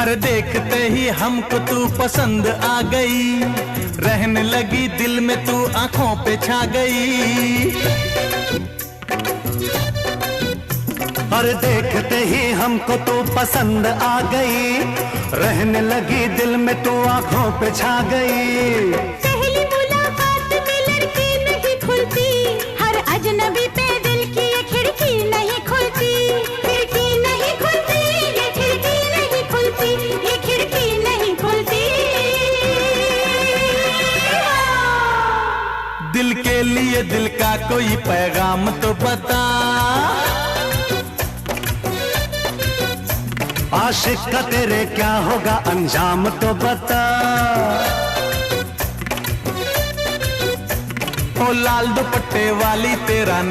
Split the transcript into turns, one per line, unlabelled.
अरे देखते ही हमको तू पसंद आ गई, रहने लगी दिल में तू आंखों पे छा गई।
अरे देखते ही हमको तू पसंद आ गई, रहने लगी दिल में तू आंखों पे छा गई।
पहली मुलाकात में लड़की नहीं खुलती, हर अजनबी पे दिल की ये खिड़की नहीं खुलती। खिड़की नहीं खुलती, ये खिड़की नहीं खुलती, ये खिड़की नहीं खुलती।
दिल के लिए दिल का कोई पैगाम तो बता,
आशिक का तेरे क्या होगा अंजाम तो बता।
ओ लाल दुपट्टे वाली तेरा